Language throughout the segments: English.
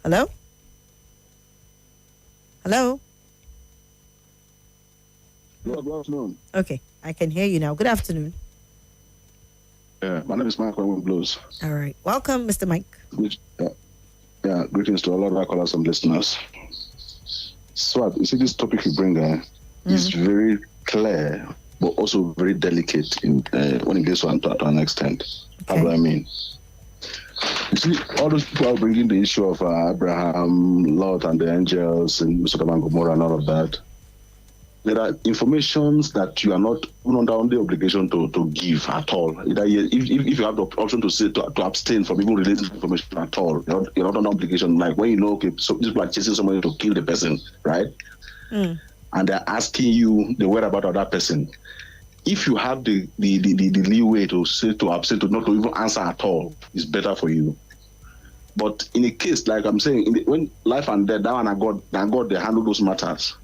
Hello? Hello? Good afternoon. Okay, I can hear you now. Good afternoon. Yeah, my name is Mike Wayne Blues. All right. Welcome, Mr. Mike. Greetings to a lot of our callers and listeners. Swat, you see this topic you bring is very clear, but also very delicate when it gets to an extent. Okay. How do I mean? You see, all those people are bringing the issue of Abraham, Lot, and the angels, and Sodom and Gomorrah, and all of that. There are informations that you are not under the obligation to give at all. If you have the option to abstain from even releasing information at all, you're not under obligation. Like when you know, okay, so people are chasing somebody to kill the person, right? And they're asking you the whereabouts of that person. If you have the leeway to say to abstain, to not to even answer at all, it's better for you. But in a case like I'm saying, when life and death, that one and God, they handle those matters.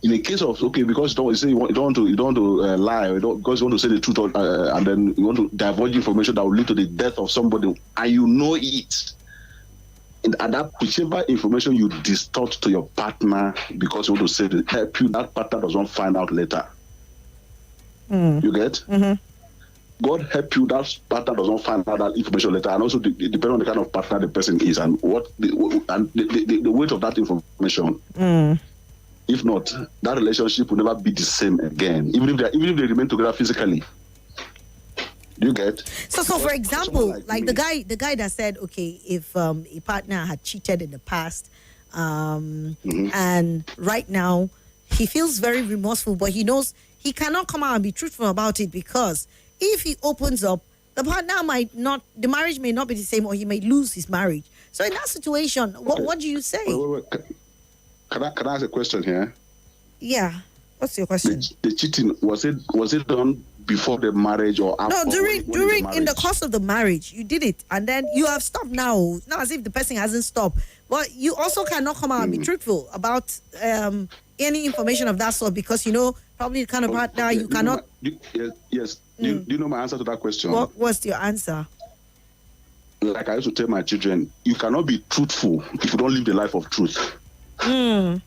In the case of because you don't want to lie, because you want to say the truth, and then you want to divulge information that will lead to the death of somebody, and you know it, and that whichever information you distort to your partner because you want to say to help you, that partner doesn't find out later. You get? God help you, that partner doesn't find out that information later, and also depending on the kind of partner the person is and the weight of that information. If not, that relationship will never be the same again, even if they remain together physically. Do you get? So for example, like the guy that said, okay, if a partner had cheated in the past, and right now he feels very remorseful, but he knows he cannot come out and be truthful about it, because if he opens up, the partner the marriage may not be the same, or he may lose his marriage. So in that situation, what do you say? Wait. Can I ask a question here? Yeah. What's your question? The cheating, was it done before the marriage or after? No, during in the course of the marriage, you did it, and then you have stopped now. It's not as if the person hasn't stopped, but you also cannot come out and be truthful about any information of that sort, because probably the kind of partner you cannot. Yes. Do you know my answer to that question? What's your answer? Like I used to tell my children, you cannot be truthful if you don't live the life of truth. Do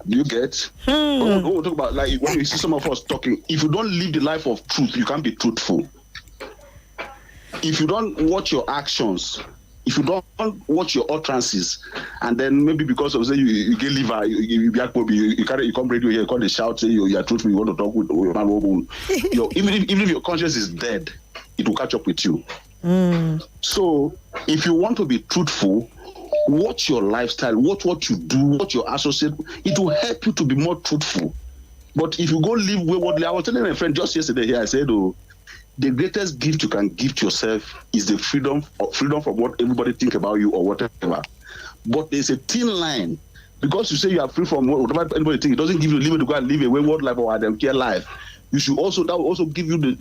you get? When we talk about, like, when you see some of us talking, if you don't live the life of truth, you can't be truthful. If you don't watch your actions, if you don't watch your utterances, and then maybe because of say you get liver, you come radio here, you come and shout, say you are truthful, you want to talk with your man, even if your conscience is dead, it will catch up with you. So if you want to be truthful, watch your lifestyle, watch what you do, what you associate. It will help you to be more truthful. But if you go live waywardly, I was telling a friend just yesterday here, I said, the greatest gift you can give to yourself is the freedom from what everybody think about you or whatever. But there's a thin line, because you say you are free from whatever anybody think. It doesn't give you the limit to go and live a wayward life or a care life. You should that will also give you the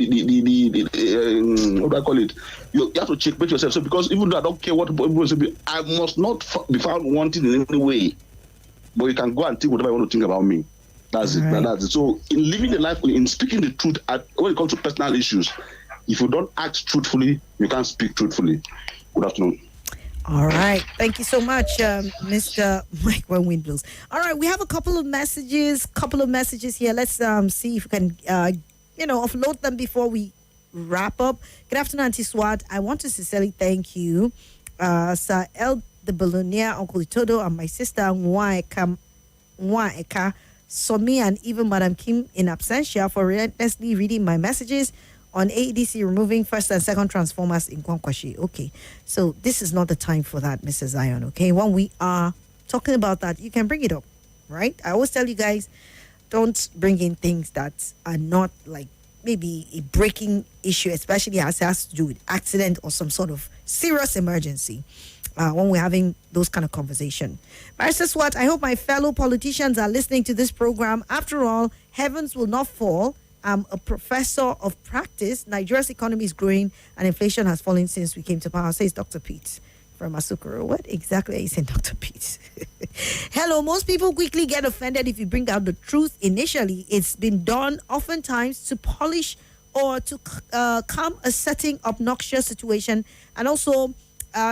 what do I call it? You have to checkmate yourself. So because even though I don't care what people say, I must not be found wanting in any way. But you can go and think whatever you want to think about me. That's it. That's it. So in living the life, in speaking the truth, when it comes to personal issues, if you don't act truthfully, you can't speak truthfully. Good afternoon. All right. Thank you so much, Mr. Mike Windblows. All right. We have a couple of messages here. Let's see if we can, offload them before we wrap up. Good afternoon, Auntie Swat. I want to sincerely thank you, Sir El the Billionaire, Uncle Itodo, and my sister, Nwa Eka, Somi, and even Madam Kim in absentia for relentlessly reading my messages on AEDC removing first and second transformers in Kwankwashi. Okay, so this is not the time for that, Mrs. Zion, okay? When we are talking about that, you can bring it up, right? I always tell you guys, don't bring in things that are not like maybe a breaking issue, especially as it has to do with accident or some sort of serious emergency when we're having those kind of conversation. Barrister Swat, I hope my fellow politicians are listening to this program. After all, heavens will not fall. I'm a professor of practice. Nigeria's economy is growing and inflation has fallen since we came to power, says Dr. Pete from Asukuro. What exactly are you saying, Dr. Pete? Hello, most people quickly get offended if you bring out the truth initially. It's been done oftentimes to polish or to calm a setting obnoxious situation, and also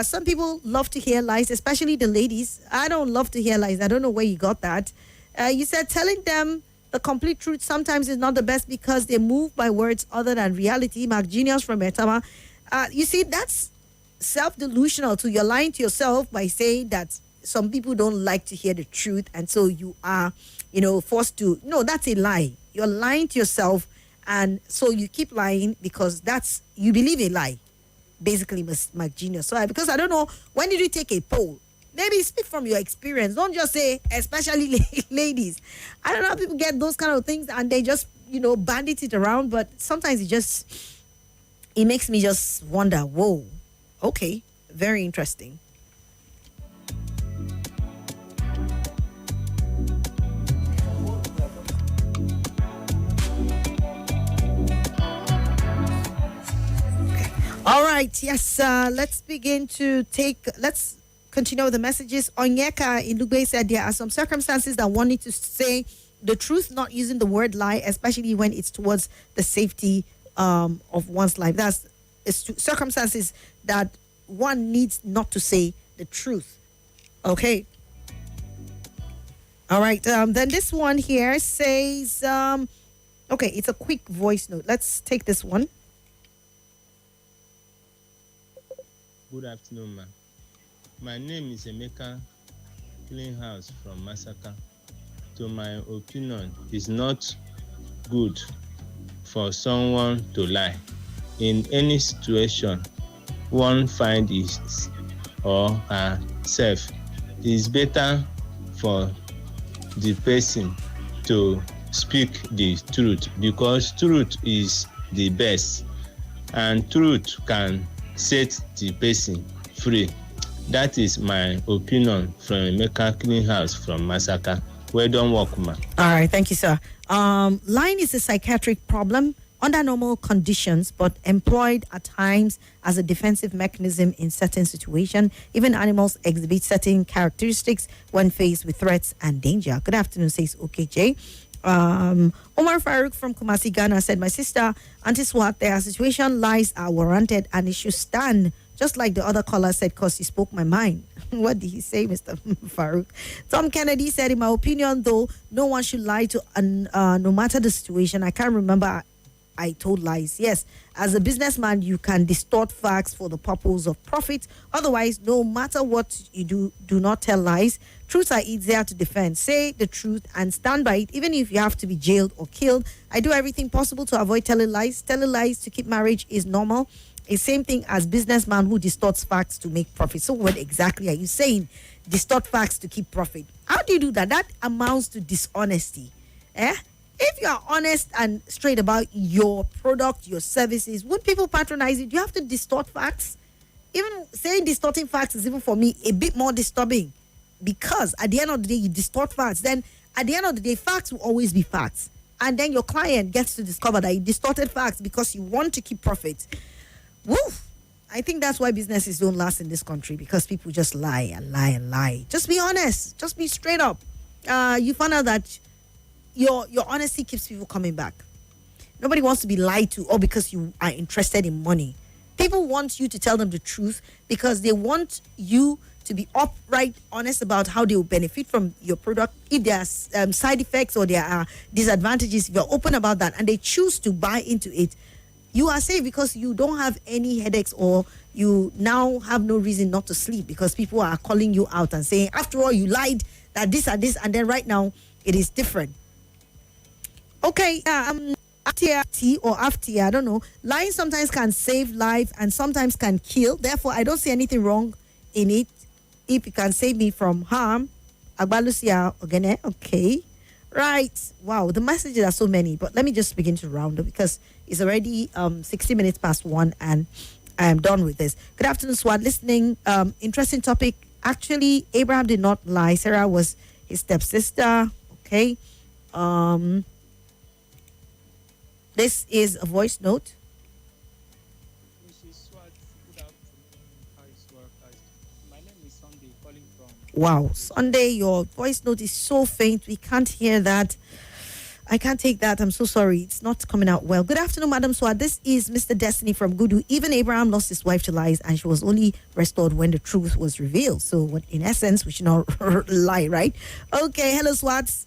some people love to hear lies, especially the ladies. I don't love to hear lies. I don't know where you got that. You said telling them the complete truth sometimes is not the best because they move by words other than reality. Mark Genius from Etama. You see, that's self-delusional too. You're lying to yourself by saying that some people don't like to hear the truth, and so you are, forced to. No, that's a lie. You're lying to yourself, and so you keep lying because you believe a lie. Basically, Mark Genius. So, because I don't know, when did you take a poll? Maybe speak from your experience. Don't just say, especially ladies. I don't know how people get those kind of things and they just, bandit it around. But sometimes it makes me just wonder, whoa, okay, very interesting. All right, yes, let's continue with the messages. Onyeka in Lugbe said there are some circumstances that one needs to say the truth, not using the word lie, especially when it's towards the safety of one's life. That's circumstances that one needs not to say the truth. Okay. All right. Then this one here says, okay, it's a quick voice note. Let's take this one. Good afternoon, ma'am. My name is Emeka Cleanhouse from Masaka. To my opinion, it's not good for someone to lie. In any situation one finds his or herself, it's better for the person to speak the truth because truth is the best and truth can set the person free. That is my opinion from Emeka Cleanhouse from Masaka. Well done, work, ma. All right, thank you, sir. Lying is a psychiatric problem under normal conditions, but employed at times as a defensive mechanism in certain situations. Even animals exhibit certain characteristics when faced with threats and danger. Good afternoon, says OKJ. Omar Farouk from Kumasi, Ghana said, my sister, Auntie Swat, their situation lies are warranted and it should stand, just like the other caller said, because he spoke my mind. What did he say, Mr. Farouk? Tom Kennedy said, in my opinion, though, no one should lie to no matter the situation. I can't remember I told lies. Yes, as a businessman, you can distort facts for the purpose of profit. Otherwise, no matter what you do not tell lies. Truths are easier to defend. Say the truth and stand by it, even if you have to be jailed or killed. I do everything possible to avoid telling lies. Telling lies to keep marriage is normal. It's same thing as businessman who distorts facts to make profit. So what exactly are you saying? Distort facts to keep profit. How do you do that? That amounts to dishonesty. If you are honest and straight about your product, your services, would people patronize it? You have to distort facts. Even saying distorting facts is even for me a bit more disturbing, because at the end of the day, you distort facts. Then at the end of the day, facts will always be facts. And then your client gets to discover that you distorted facts because you want to keep profit. Woof. I think that's why businesses don't last in this country, because people just lie and lie and lie. Just be honest. Just be straight up. You find out that your honesty keeps people coming back. Nobody wants to be lied to, or because you are interested in money. People want you to tell them the truth because they want you to be upright, honest about how they will benefit from your product. If there are side effects or there are disadvantages, if you're open about that and they choose to buy into it, you are safe because you don't have any headaches, or you now have no reason not to sleep because people are calling you out and saying, after all, you lied that this and this, and then right now it is different. Okay, after or after, I don't know. Lying sometimes can save life and sometimes can kill. Therefore, I don't see anything wrong in it if it can save me from harm. Agbalusia Ogene, okay. Right. Wow, the messages are so many, but let me just begin to round up because it's already 60 minutes past 1 and I am done with this. Good afternoon, Swat. Listening. Interesting topic. Actually, Abraham did not lie. Sarah was his stepsister. Okay. This is a voice note. Mrs. Swat, good afternoon. My name is Sunday, calling from... Wow, Sunday, your voice note is so faint. We can't hear that. I can't take that. I'm so sorry. It's not coming out well. Good afternoon, Madam Swat. This is Mr. Destiny from Gudu. Even Abraham lost his wife to lies, and she was only restored when the truth was revealed. So, in essence, we should not lie, right? Okay. Hello, Swats.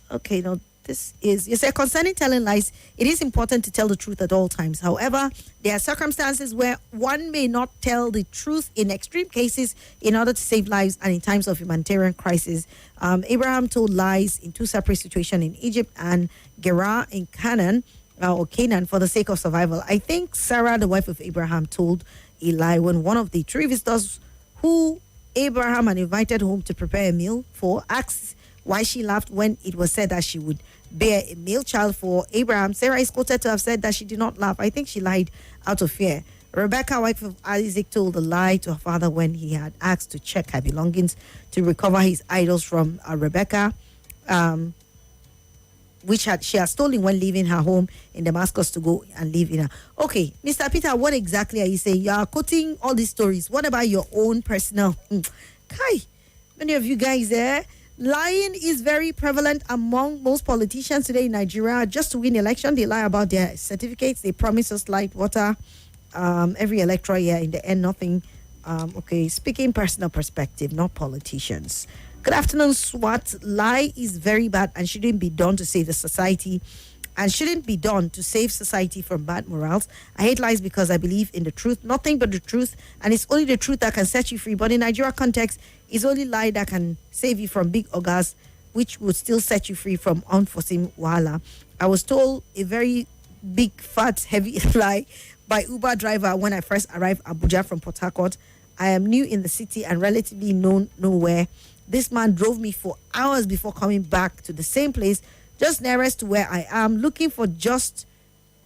Okay, no, this is, you say, concerning telling lies, it is important to tell the truth at all times. However, there are circumstances where one may not tell the truth in extreme cases in order to save lives and in times of humanitarian crisis. Abraham told lies in 2 separate situations in Egypt and Gerar in Canaan, or Canaan, for the sake of survival. I think Sarah, the wife of Abraham, told a lie when one of the 3 visitors who Abraham had invited home to prepare a meal for asked why she laughed when it was said that she would bear a male child for Abraham. Sarah is quoted to have said that she did not laugh. I think she lied out of fear. Rebecca, wife of Isaac, told a lie to her father when he had asked to check her belongings to recover his idols from Rebecca, which she had stolen when leaving her home in Damascus to go and live in her. Okay, Mr. Peter, what exactly are you saying? You are quoting all these stories. What about your own personal? Kai, many of you guys there. Lying is very prevalent among most politicians today in Nigeria. Just to win election, they lie about their certificates. They promise us light water every electoral year. In the end, nothing. Okay, speaking personal perspective, not politicians. Good afternoon, SWAT. Lie is very bad and shouldn't be done to save the society and shouldn't be done to save society from bad morals. I hate lies because I believe in the truth, nothing but the truth, and it's only the truth that can set you free. But in Nigeria context, it's only lie that can save you from big ogas, which would still set you free from unforeseen wahala. I was told a very big, fat, heavy lie by Uber driver when I first arrived Abuja from Port Harcourt. I am new in the city and relatively known nowhere. This man drove me for hours before coming back to the same place, just nearest to where I am, looking for to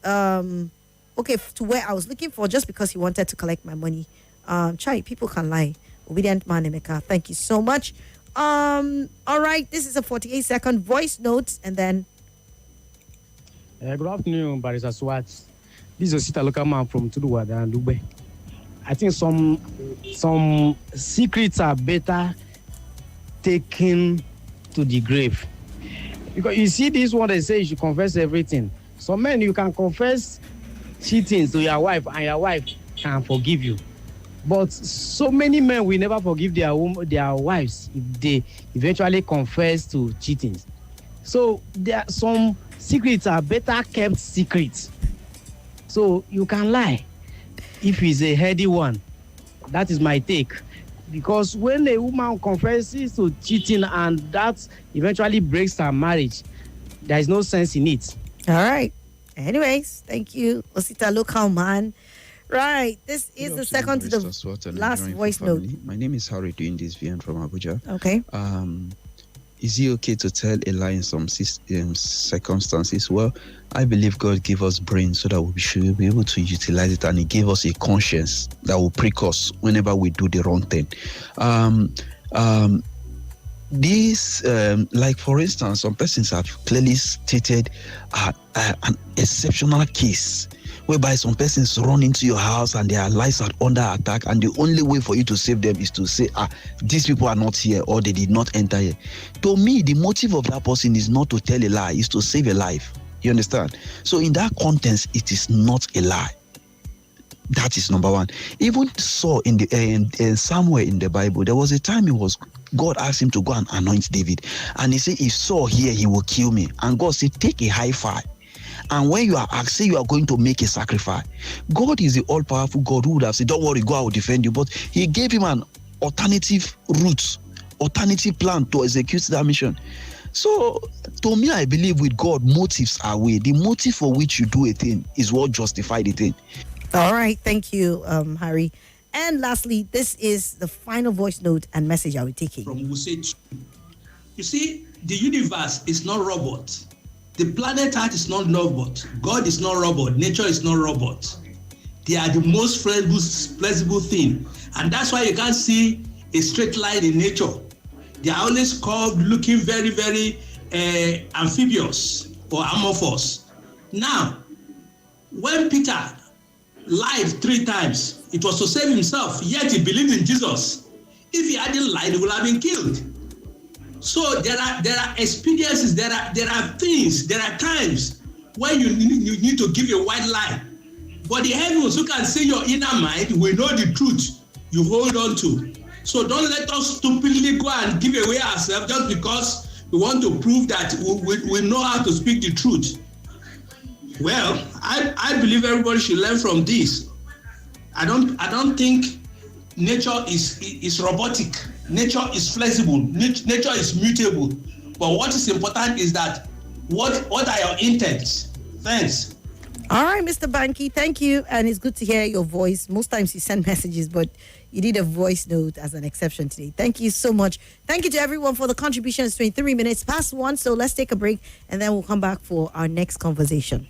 where I was looking for, just because he wanted to collect my money. People can lie. Obedient man, Emeka. Thank you so much. All right, this is a 48-second voice note, and then. Good afternoon, Barrister Swat. This is a local man from Tuduwada and Dube. I think some secrets are better taken to the grave. Because you see this one, they say you should confess everything. Some men, you can confess cheating to your wife and your wife can forgive you. But so many men will never forgive their wives if they eventually confess to cheating. So there are some secrets are better kept secrets. So you can lie if it's a heady one. That is my take. Because when a woman confesses to cheating and that eventually breaks her marriage, there is no sense in it. All right. Anyways, thank you, Osita Local Man. Right. This is the second to the last voice note. My name is Harry doing this VN from Abuja. Okay. Is it okay to tell a lie in some circumstances? Well, I believe God gave us brains so that we should be able to utilize it, and He gave us a conscience that will prick us whenever we do the wrong thing. Like for instance, some persons have clearly stated an exceptional case whereby some persons run into your house and their lives are under attack, and the only way for you to save them is to say, these people are not here or they did not enter here. To me, the motive of that person is not to tell a lie, is to save a life. You understand? So in that context, it is not a lie. That is number one. Even Saul in somewhere in the Bible, there was a time God asked him to go and anoint David, and he said, if Saul here, he will kill me. And God said, take a high five. And when you are asked, say you are going to make a sacrifice. God is the all-powerful God who would have said, don't worry, God will defend you. But He gave him an alternative route, alternative plan to execute that mission. So, to me, I believe with God, motives are way. The motive for which you do a thing is what justifies the thing. All right. Thank you, Harry. And lastly, this is the final voice note and message I will take taking. From Usage. You see, the universe is not robot. The planet Earth is not robot. God is not robot. Nature is not robot. They are the most flexible thing. And that's why you can't see a straight line in nature. They are always called looking very, very amphibious or amorphous. Now, when Peter lied 3 times, it was to save himself, yet he believed in Jesus. If he hadn't lied, he would have been killed. So there are experiences, there are things, there are times when you need to give a white lie. But the heavens who can see your inner mind will know the truth you hold on to. So don't let us stupidly go and give away ourselves just because we want to prove that we know how to speak the truth. Well, I believe everybody should learn from this. I don't think nature is robotic. Nature is flexible. Nature is mutable. But what is important is that what are your intents? Thanks. All right, Mr. Banky, thank you. And it's good to hear your voice. Most times you send messages, but you did a voice note as an exception today. Thank you so much. Thank you to everyone for the contributions. 23 minutes past 1. So let's take a break and then we'll come back for our next conversation.